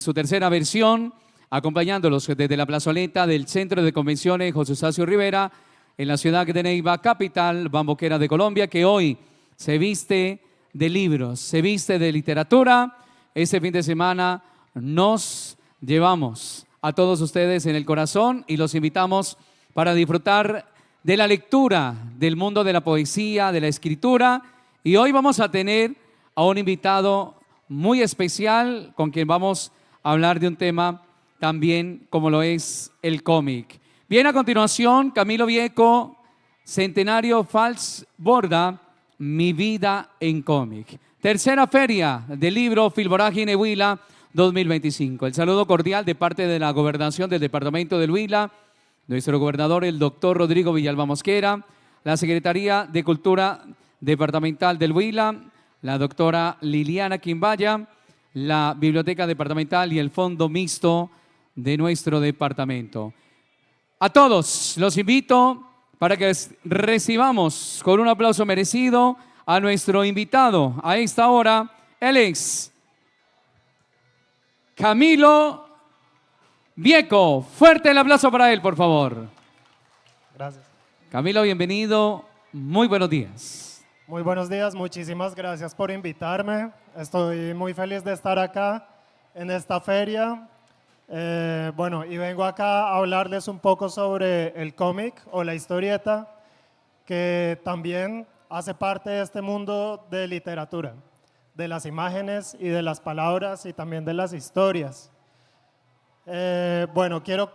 Su tercera versión, acompañándolos desde la plazoleta del Centro de Convenciones José Eustacio Rivera, en la ciudad de Neiva, capital bamboquera de Colombia, que hoy se viste de libros, se viste de literatura. Este fin de semana nos llevamos a todos ustedes en el corazón y los invitamos para disfrutar de la lectura, del mundo de la poesía, de la escritura. Y hoy vamos a tener a un invitado muy especial con quien vamos a hablar de un tema también como lo es el cómic. Bien, a continuación, Camilo Vieco, Centenario Fals Borda, Mi vida en cómic. Tercera feria del libro Filvorágine Huila 2025. El saludo cordial de parte de la Gobernación del Departamento del Huila, nuestro gobernador, el doctor Rodrigo Villalba Mosquera, la Secretaría de Cultura Departamental del Huila, la doctora Liliana Quimbaya, la Biblioteca Departamental y el Fondo Mixto de nuestro departamento. A todos los invito para que recibamos con un aplauso merecido a nuestro invitado a esta hora. Él es Camilo Vieco. Fuerte el aplauso para él, por favor. Gracias. Camilo, bienvenido. Muy buenos días. Muy buenos días, muchísimas gracias por invitarme. Estoy muy feliz de estar acá en esta feria. Y vengo acá a hablarles un poco sobre el cómic o la historieta, que también hace parte de este mundo de literatura, de las imágenes y de las palabras y también de las historias. Quiero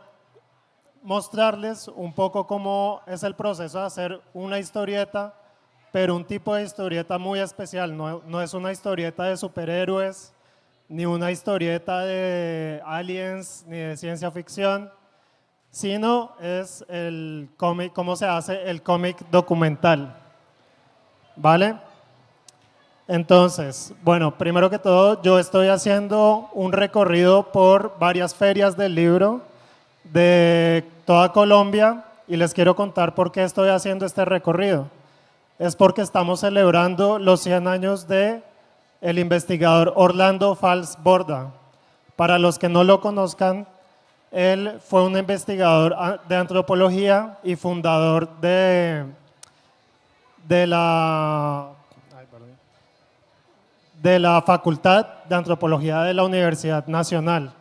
mostrarles un poco cómo es el proceso de hacer una historieta, pero un tipo de historieta muy especial. No es una historieta de superhéroes, ni una historieta de aliens, ni de ciencia ficción, sino es el cómic, cómo se hace el cómic documental. ¿Vale? Entonces, primero que todo, yo estoy haciendo un recorrido por varias ferias del libro de toda Colombia y les quiero contar por qué estoy haciendo este recorrido. Es porque estamos celebrando los 100 años de el investigador Orlando Fals Borda. Para los que no lo conozcan, él fue un investigador de antropología y fundador de la Facultad de Antropología de la Universidad Nacional.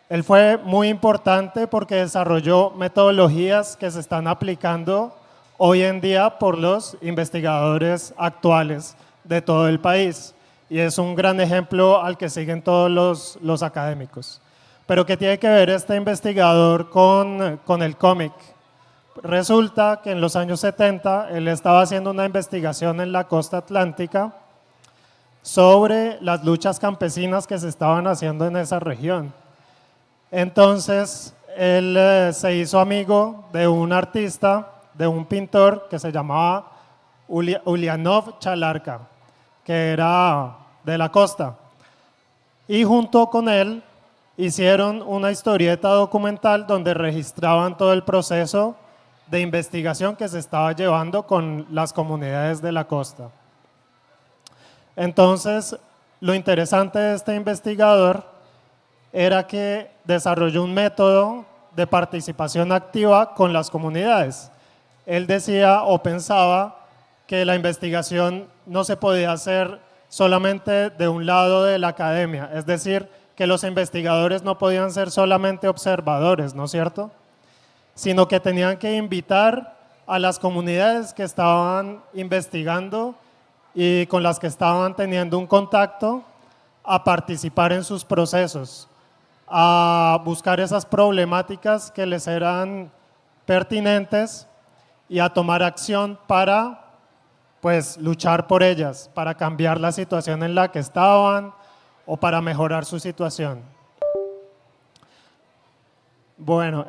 Él fue muy importante porque desarrolló metodologías que se están aplicando hoy en día por los investigadores actuales de todo el país. Y es un gran ejemplo al que siguen todos los académicos. Pero ¿qué tiene que ver este investigador con el cómic? Resulta que en los años 70 él estaba haciendo una investigación en la costa atlántica sobre las luchas campesinas que se estaban haciendo en esa región. Entonces él se hizo amigo de un artista, de un pintor que se llamaba Ulianov Chalarka, que era de la costa, y junto con él hicieron una historieta documental donde registraban todo el proceso de investigación que se estaba llevando con las comunidades de la costa. Entonces, lo interesante de este investigador era que desarrolló un método de participación activa con las comunidades. Él decía o pensaba que la investigación no se podía hacer solamente de un lado de la academia, es decir, que los investigadores no podían ser solamente observadores, ¿no es cierto? Sino que tenían que invitar a las comunidades que estaban investigando y con las que estaban teniendo un contacto a participar en sus procesos, a buscar esas problemáticas que les eran pertinentes y a tomar acción para luchar por ellas, para cambiar la situación en la que estaban o para mejorar su situación.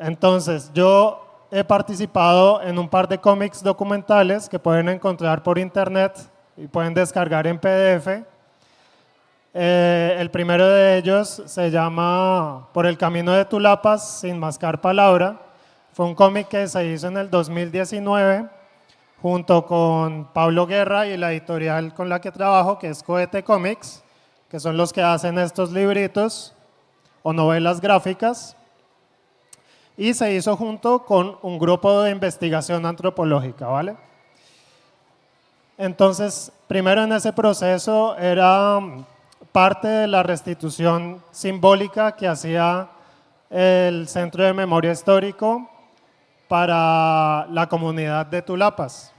Entonces yo he participado en un par de cómics documentales que pueden encontrar por internet y pueden descargar en PDF. El primero de ellos se llama Por el camino de Tulapas, sin mascar palabra. Fue un cómic que se hizo en el 2019 junto con Pablo Guerra y la editorial con la que trabajo, que es Cohete Comics, que son los que hacen estos libritos. o novelas gráficas, y se hizo junto con un grupo de investigación antropológica, ¿vale? Entonces, primero en ese proceso era parte de la restitución simbólica que hacía el Centro de Memoria Histórico para la comunidad de Tulapas.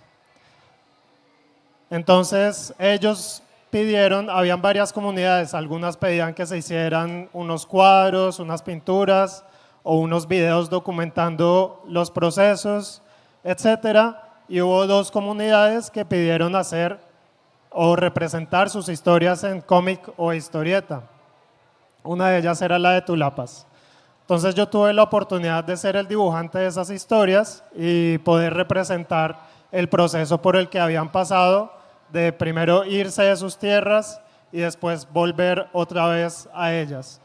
Entonces, ellos pidieron, habían varias comunidades, algunas pedían que se hicieran unos cuadros, unas pinturas o unos videos documentando los procesos, etcétera, y hubo dos comunidades que pidieron hacer o representar sus historias en cómic o historieta. Una de ellas era la de Tulapas. Entonces yo tuve la oportunidad de ser el dibujante de esas historias y poder representar el proceso por el que habían pasado, de primero irse de sus tierras y después volver otra vez a ellas.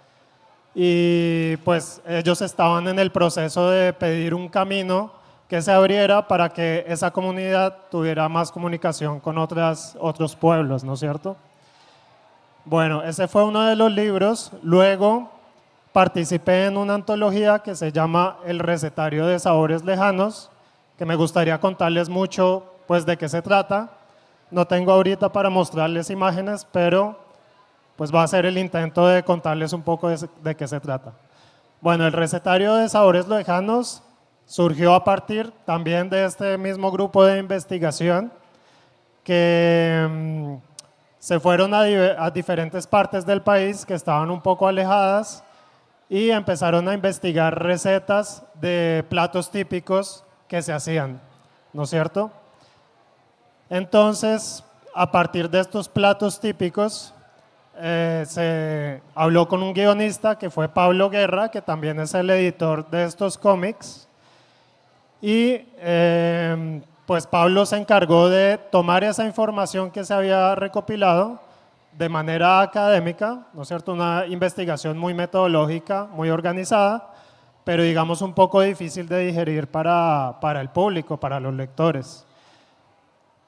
Y pues ellos estaban en el proceso de pedir un camino que se abriera para que esa comunidad tuviera más comunicación con otros pueblos, ¿no es cierto? Bueno, ese fue uno de los libros. Luego participé en una antología que se llama El Recetario de Sabores Lejanos, que me gustaría contarles mucho pues de qué se trata. No tengo ahorita para mostrarles imágenes, pero pues va a ser el intento de contarles un poco de qué se trata. Bueno, el Recetario de Sabores Lejanos surgió a partir también de este mismo grupo de investigación que se fueron a diferentes partes del país que estaban un poco alejadas y empezaron a investigar recetas de platos típicos que se hacían, ¿no es cierto? Entonces, a partir de estos platos típicos, se habló con un guionista que fue Pablo Guerra, que también es el editor de estos cómics, y pues Pablo se encargó de tomar esa información que se había recopilado de manera académica, ¿no es cierto? Una investigación muy metodológica, muy organizada, pero digamos un poco difícil de digerir para el público, para los lectores.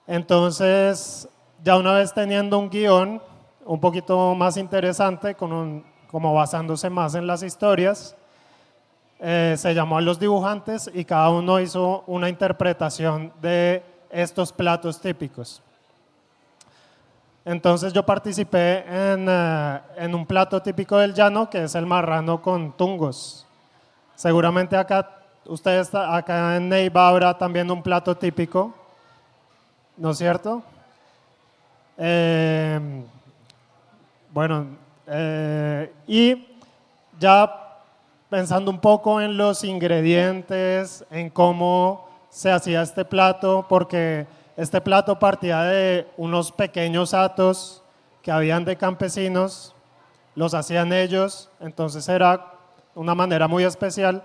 Entonces, ya una vez teniendo un guión un poquito más interesante, como basándose más en las historias, se llamó a los dibujantes y cada uno hizo una interpretación de estos platos típicos. Entonces yo participé en un plato típico del llano, que es el marrano con tungos. Seguramente acá en Neiva habrá también un plato típico, ¿no es cierto? Y ya pensando un poco en los ingredientes, en cómo se hacía este plato, porque este plato partía de unos pequeños hatos que habían de campesinos, los hacían ellos, entonces era una manera muy especial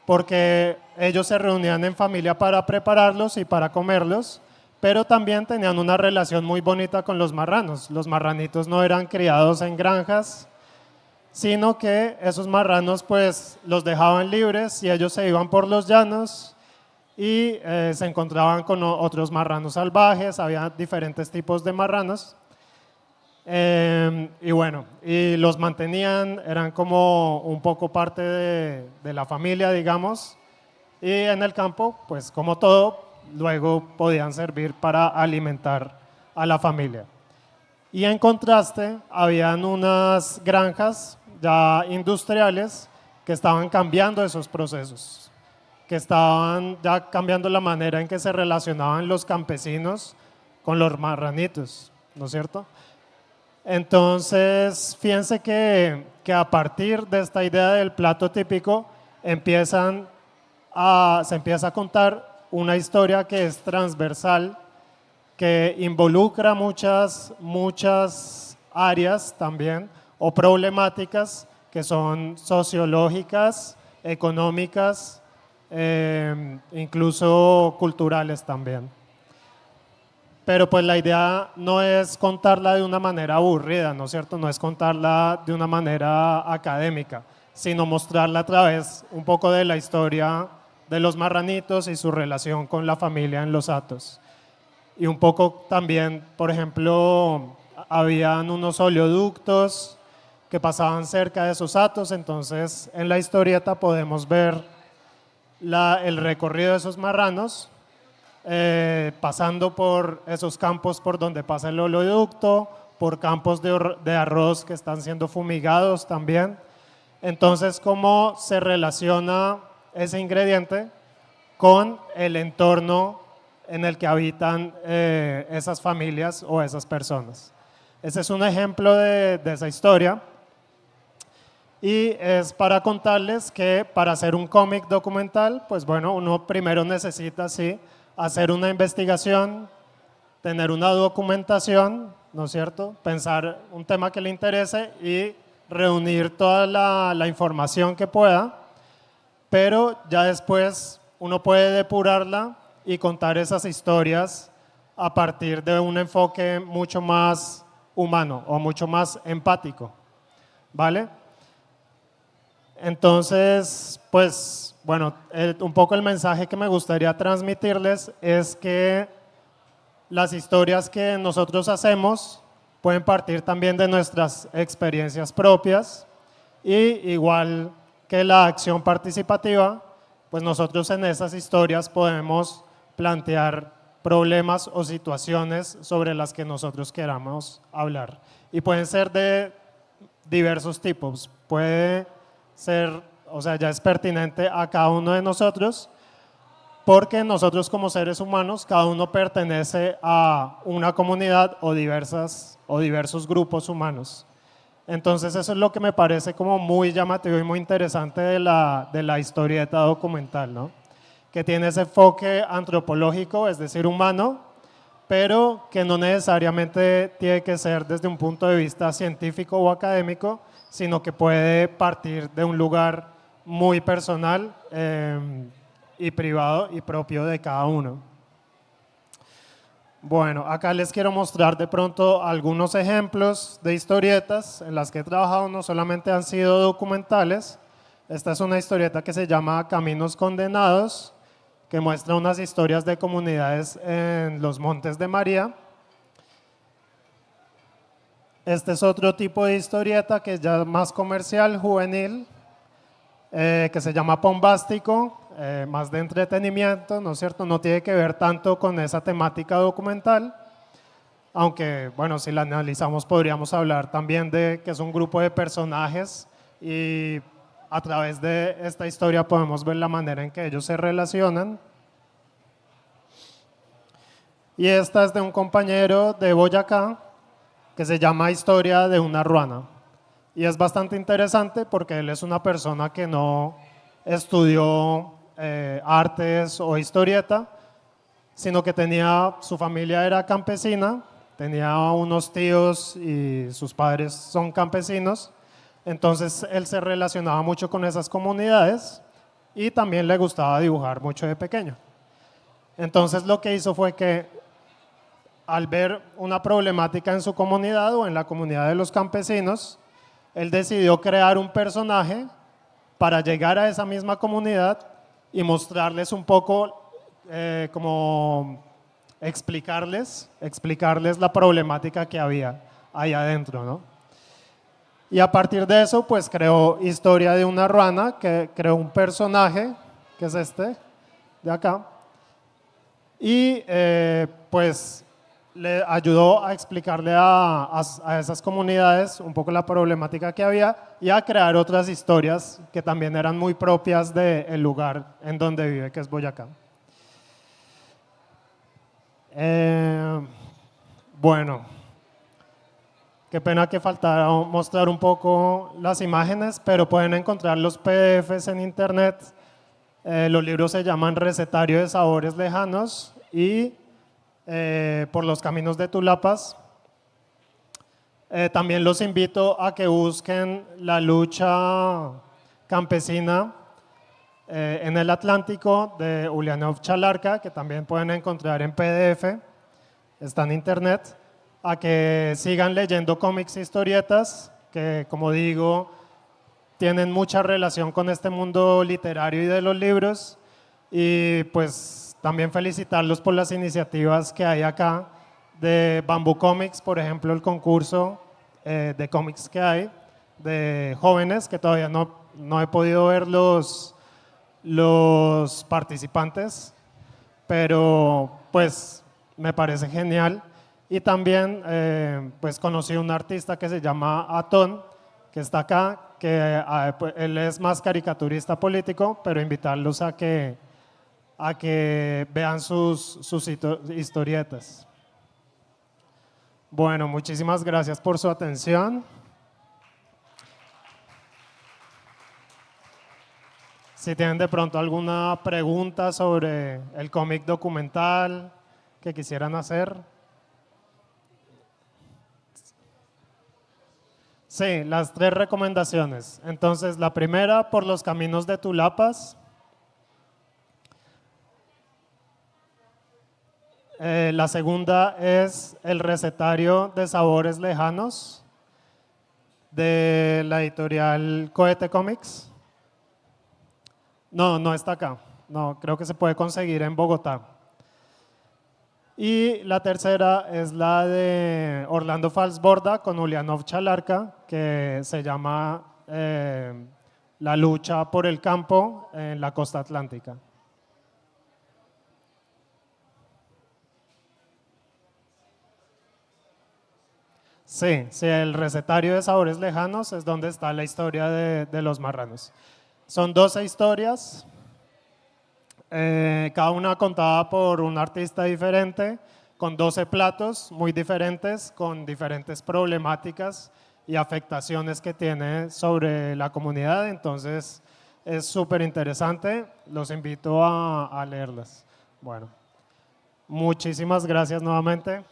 porque ellos se reunían en familia para prepararlos y para comerlos, pero también tenían una relación muy bonita con los marranos. Los marranitos no eran criados en granjas, sino que esos marranos pues los dejaban libres y ellos se iban por los llanos y se encontraban con otros marranos salvajes, había diferentes tipos de marranos. Y bueno, y los mantenían, eran como un poco parte de la familia, digamos, y en el campo, pues como todo, luego podían servir para alimentar a la familia. Y en contraste, habían unas granjas ya industriales que estaban cambiando esos procesos, que estaban ya cambiando la manera en que se relacionaban los campesinos con los marranitos, ¿no es cierto? Entonces, fíjense que a partir de esta idea del plato típico se empieza a contar una historia que es transversal, que involucra muchas áreas también, o problemáticas que son sociológicas, económicas, incluso culturales también. Pero pues la idea no es contarla de una manera aburrida, ¿no es cierto? No es contarla de una manera académica, sino mostrarla a través un poco de la historia de los marranitos y su relación con la familia en los hatos. Y un poco también, por ejemplo, habían unos oleoductos que pasaban cerca de esos hatos. Entonces, en la historieta podemos ver el recorrido de esos marranos, pasando por esos campos por donde pasa el oleoducto, por campos de arroz que están siendo fumigados también. Entonces, ¿cómo se relaciona ese ingrediente con el entorno en el que habitan esas familias o esas personas? Ese es un ejemplo de esa historia. Y es para contarles que para hacer un cómic documental, pues bueno, uno primero necesita, sí, hacer una investigación, tener una documentación, ¿no es cierto? Pensar un tema que le interese y reunir toda la información que pueda, pero ya después uno puede depurarla y contar esas historias a partir de un enfoque mucho más humano o mucho más empático, ¿vale? Entonces, pues, bueno, un poco el mensaje que me gustaría transmitirles es que las historias que nosotros hacemos pueden partir también de nuestras experiencias propias y igual que la acción participativa, pues nosotros en esas historias podemos plantear problemas o situaciones sobre las que nosotros queramos hablar. Y pueden ser de diversos tipos, puede ser, o sea, ya es pertinente a cada uno de nosotros, porque nosotros como seres humanos, cada uno pertenece a una comunidad o diversos grupos humanos. Entonces eso es lo que me parece como muy llamativo y muy interesante de la historieta documental, ¿no? Que tiene ese enfoque antropológico, es decir, humano, pero que no necesariamente tiene que ser desde un punto de vista científico o académico, sino que puede partir de un lugar muy personal y privado y propio de cada uno. Bueno, acá les quiero mostrar de pronto algunos ejemplos de historietas en las que he trabajado, no solamente han sido documentales. Esta es una historieta que se llama Caminos Condenados, que muestra unas historias de comunidades en los Montes de María. Este es otro tipo de historieta que es ya más comercial, juvenil, que se llama Bombástico, más de entretenimiento, ¿no es cierto? No tiene que ver tanto con esa temática documental, aunque, bueno, si la analizamos podríamos hablar también de que es un grupo de personajes y a través de esta historia podemos ver la manera en que ellos se relacionan. Y esta es de un compañero de Boyacá que se llama Historia de una ruana. Y es bastante interesante porque él es una persona que no estudió artes o historieta, sino que su familia era campesina, tenía unos tíos y sus padres son campesinos, entonces él se relacionaba mucho con esas comunidades y también le gustaba dibujar mucho de pequeño. Entonces lo que hizo fue que al ver una problemática en su comunidad o en la comunidad de los campesinos, él decidió crear un personaje para llegar a esa misma comunidad y mostrarles un poco, como explicarles la problemática que había ahí adentro, ¿no? Y a partir de eso, pues creó Historia de una ruana, que creó un personaje, que es este, de acá, y pues le ayudó a explicarle a esas comunidades un poco la problemática que había y a crear otras historias que también eran muy propias del lugar en donde vive, que es Boyacá. Bueno, qué pena que faltara mostrar un poco las imágenes, pero pueden encontrar los PDFs en internet. Los libros se llaman Recetario de Sabores Lejanos y Por los Caminos de Tulapas. También los invito a que busquen la lucha campesina en el Atlántico de Ulianov Chalarca, que también pueden encontrar en PDF, está en internet, a que sigan leyendo cómics e historietas, que como digo, tienen mucha relación con este mundo literario y de los libros, y pues también felicitarlos por las iniciativas que hay acá de Bamboo Comics, por ejemplo, el concurso de cómics que hay, de jóvenes que todavía no he podido ver los participantes, pero pues me parece genial. Y también pues conocí un artista que se llama Atón, que está acá, que pues, él es más caricaturista político, pero invitarlos a que vean sus historietas. Bueno, muchísimas gracias por su atención. Si tienen de pronto alguna pregunta sobre el cómic documental que quisieran hacer. Sí, las 3 recomendaciones. Entonces, la primera, Por los caminos de Tulapas. La segunda es El recetario de sabores lejanos, de la editorial Cohete Comics. No está acá. No, creo que se puede conseguir en Bogotá. Y la tercera es la de Orlando Falsborda con Ulianov Chalarca, que se llama La lucha por el campo en la costa atlántica. Sí, el recetario de sabores lejanos es donde está la historia de los marranos. Son 12 historias, cada una contada por un artista diferente, con 12 platos muy diferentes, con diferentes problemáticas y afectaciones que tiene sobre la comunidad. Entonces es súper interesante, los invito a leerlas. Bueno, muchísimas gracias nuevamente.